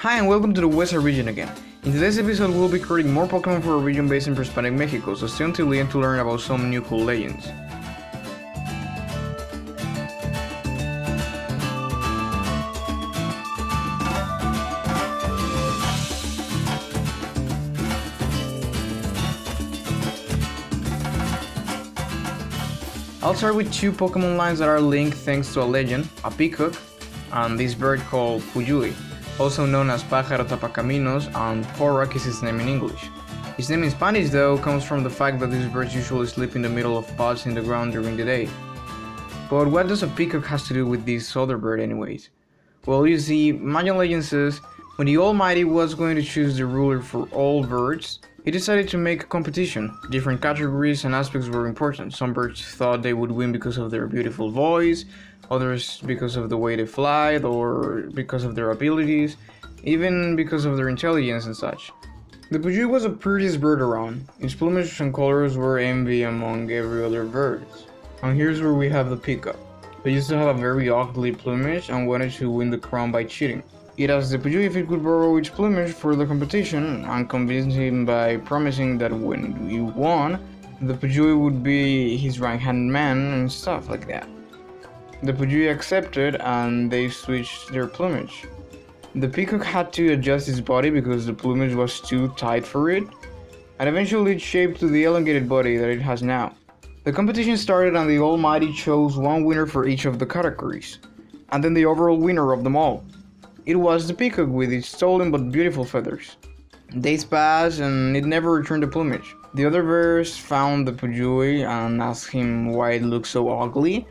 Hi and welcome to the Western region again. In today's episode we'll be creating more Pokémon for a region based in prehispanic Mexico, so stay until the end to learn about some new cool legends. I'll start with two Pokémon lines that are linked thanks to a legend, a peacock, and this bird called Puyui, also known as Pájaro Tapacaminos, and Porak is his name in English. His name in Spanish though comes from the fact that these birds usually sleep in the middle of pods in the ground during the day. But what does a peacock has to do with this other bird anyways? Well, you see, Mayan legend says, when the Almighty was going to choose the ruler for all birds, he decided to make a competition. Different categories and aspects were important. Some birds thought they would win because of their beautiful voice, others because of the way they fly, or because of their abilities, even because of their intelligence and such. The Pujui was the prettiest bird around. Its plumage and colors were envy among every other bird. And here's where we have the peacock. They used to have a very ugly plumage and wanted to win the crown by cheating. It asked the Pujui if it could borrow its plumage for the competition and convinced him by promising that when he won, the Pujui would be his right-hand man and stuff like that. The Pujui accepted and they switched their plumage. The peacock had to adjust its body because the plumage was too tight for it, and eventually it shaped to the elongated body that it has now. The competition started and the Almighty chose one winner for each of the categories, and then the overall winner of them all. It was the peacock with its stolen but beautiful feathers. Days passed and it never returned the plumage. The other birds found the Pujui and asked him why it looked so ugly,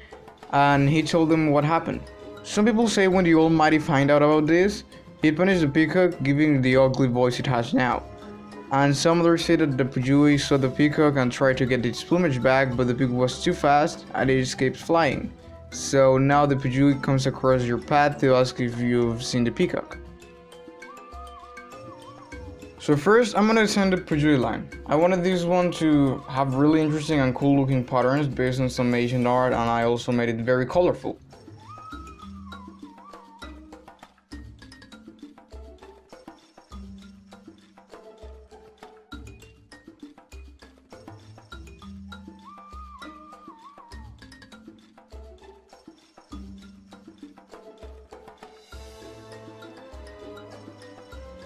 and he told them what happened. Some people say when the Almighty found out about this, he punished the peacock, giving it the ugly voice it has now. And some others say that the Pujui saw the peacock and tried to get its plumage back, but the peacock was too fast and it escaped flying. So now the Pujui comes across your path to ask if you've seen the peacock. So first, I'm gonna send the Pujui line. I wanted this one to have really interesting and cool looking patterns based on some Asian art, and I also made it very colorful.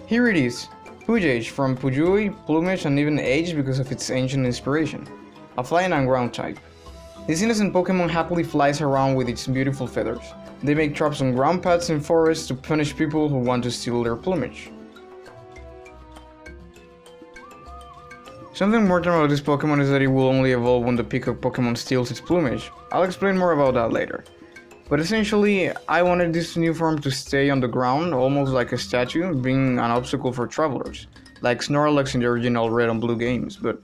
Here it is, Pujage from Pujui, plumage and even age because of its ancient inspiration, a flying and ground type. This innocent Pokémon happily flies around with its beautiful feathers. They make traps on ground paths in forests to punish people who want to steal their plumage. Something important about this Pokémon is that it will only evolve when the peacock Pokémon steals its plumage. I'll explain more about that later. But essentially, I wanted this new form to stay on the ground, almost like a statue, being an obstacle for travelers, like Snorlax in the original Red and Blue games, but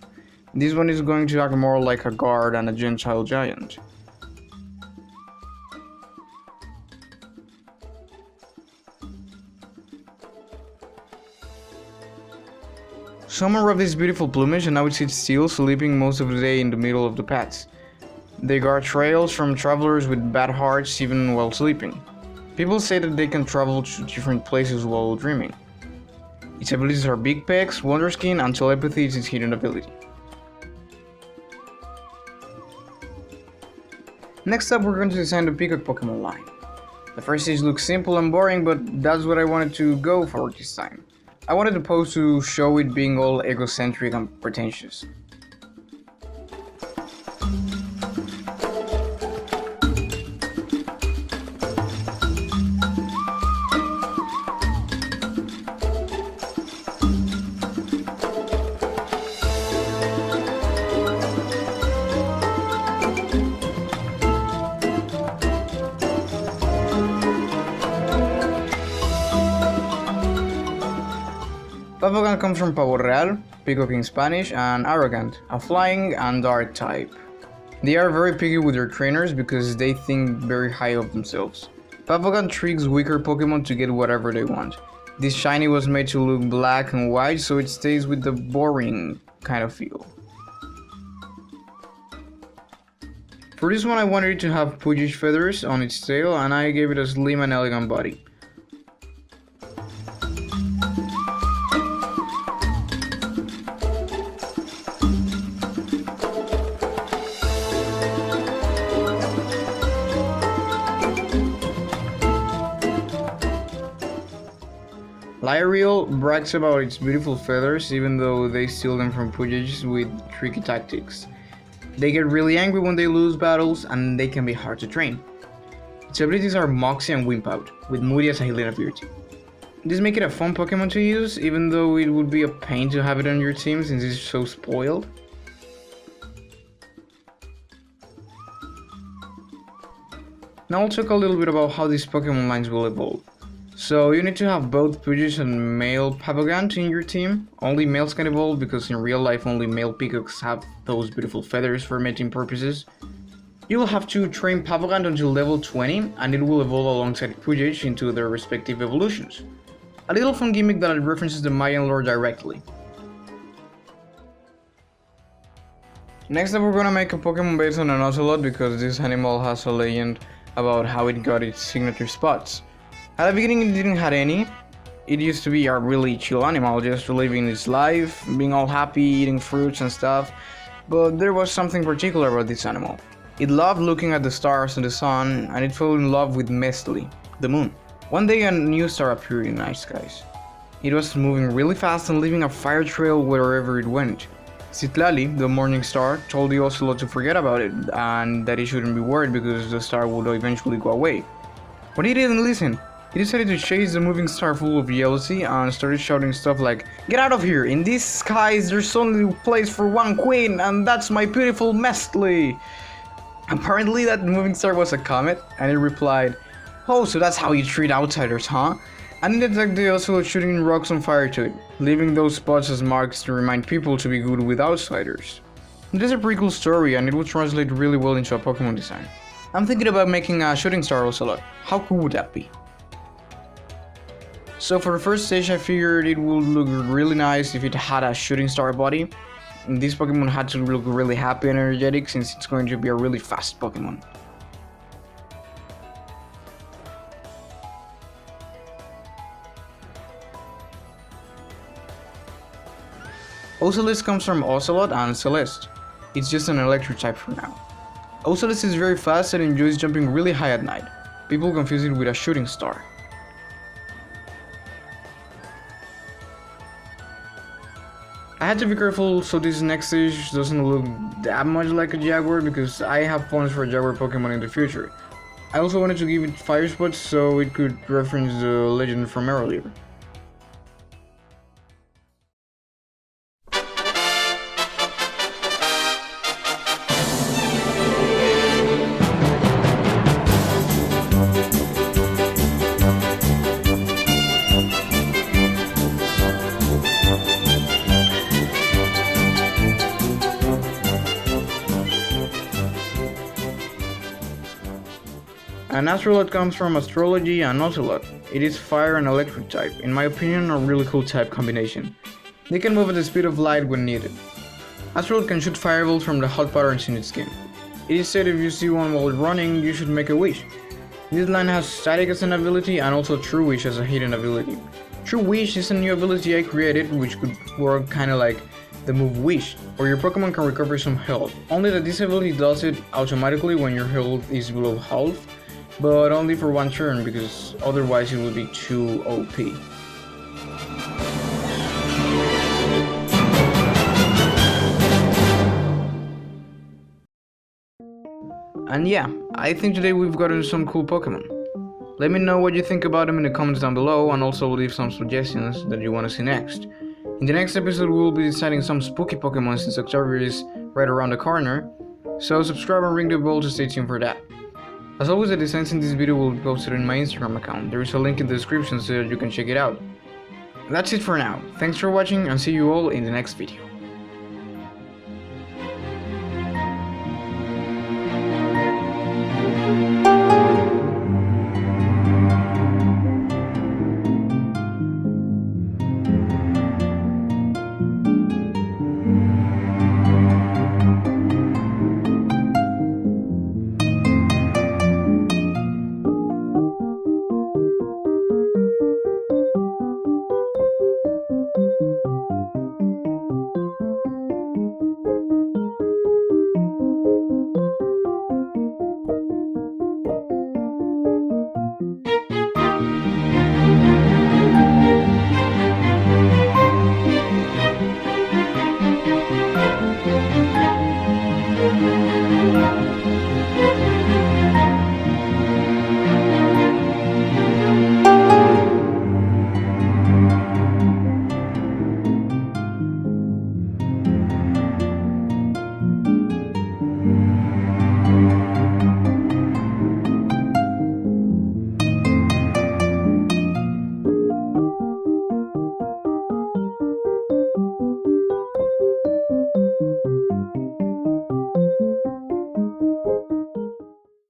this one is going to act more like a guard and a Gentile giant. Summer rubbed this beautiful plumage and now it sits still, sleeping most of the day in the middle of the paths. They guard trails from travelers with bad hearts even while sleeping. People say that they can travel to different places while dreaming. Its abilities are Big Pecs, Wonder Skin, and Telepathy is its hidden ability. Next up, we're going to design the Peacock Pokémon line. The first stage looks simple and boring, but that's what I wanted to go for this time. I wanted the pose to show it being all egocentric and pretentious. Pavogan comes from Pavo Real, peacock in Spanish, and arrogant, a flying and dart type. They are very picky with their trainers because they think very high of themselves. Pavogan tricks weaker Pokemon to get whatever they want. This shiny was made to look black and white, so it stays with the boring kind of feel. For this one I wanted it to have Pujage feathers on its tail, and I gave it a slim and elegant body. Lyriel brags about its beautiful feathers even though they steal them from Poojages with tricky tactics. They get really angry when they lose battles and they can be hard to train. Its abilities are Moxie and Wimpout, with Moody as a healing ability. This makes it a fun Pokemon to use, even though it would be a pain to have it on your team since it's so spoiled. Now I'll talk a little bit about how these Pokemon lines will evolve. So you need to have both Pidgeys and male Papagant in your team. Only males can evolve because in real life only male peacocks have those beautiful feathers for mating purposes. You will have to train Papagant until level 20 and it will evolve alongside Pidgey into their respective evolutions. A little fun gimmick that references the Mayan lore directly. Next up we're gonna make a Pokemon based on an Ocelot because this animal has a legend about how it got its signature spots. At the beginning it didn't have any. It used to be a really chill animal, just living its life, being all happy, eating fruits and stuff. But there was something particular about this animal. It loved looking at the stars and the sun, and it fell in love with Mestli, the moon. One day a new star appeared in the night skies. It was moving really fast and leaving a fire trail wherever it went. Citlali, the morning star, told the Ocelot to forget about it and that he shouldn't be worried because the star would eventually go away. But he didn't listen. He decided to chase the moving star full of jealousy and started shouting stuff like, "Get out of here! In these skies there's only place for one queen and that's my beautiful Mestli!" Apparently that moving star was a comet and it replied, "Oh, so that's how you treat outsiders, huh?" And it attacked the Ocelot, shooting rocks on fire to it, leaving those spots as marks to remind people to be good with outsiders. This is a pretty cool story and it would translate really well into a Pokemon design. I'm thinking about making a shooting star Ocelot. How cool would that be? So for the first stage I figured it would look really nice if it had a shooting star body. And this Pokemon had to look really happy and energetic since it's going to be a really fast Pokemon. Ocelot comes from Ocelot and Celeste. It's just an electric type for now. Ocelot is very fast and enjoys jumping really high at night. People confuse it with a shooting star. I had to be careful so this next stage doesn't look that much like a Jaguar because I have plans for a Jaguar Pokemon in the future. I also wanted to give it fire spots so it could reference the legend from earlier. An Astrolot comes from astrology and Ocelot. It is fire and electric type, in my opinion a really cool type combination. They can move at the speed of light when needed. Astrolot can shoot fireballs from the hot patterns in its skin. It is said if you see one while running, you should make a wish. This line has static as an ability and also True Wish as a hidden ability. True Wish is a new ability I created which could work kinda like the move Wish, or your Pokemon can recover some health. Only that this ability does it automatically when your health is below half, but only for one turn because otherwise it would be too OP. And yeah, I think today we've gotten some cool Pokemon. Let me know what you think about them in the comments down below and also leave some suggestions that you want to see next. In the next episode we will be deciding some spooky Pokemon since October is right around the corner, so subscribe and ring the bell to stay tuned for that. As always, the designs in this video will be posted in my Instagram account. There is a link in the description so that you can check it out. That's it for now. Thanks for watching and see you all in the next video.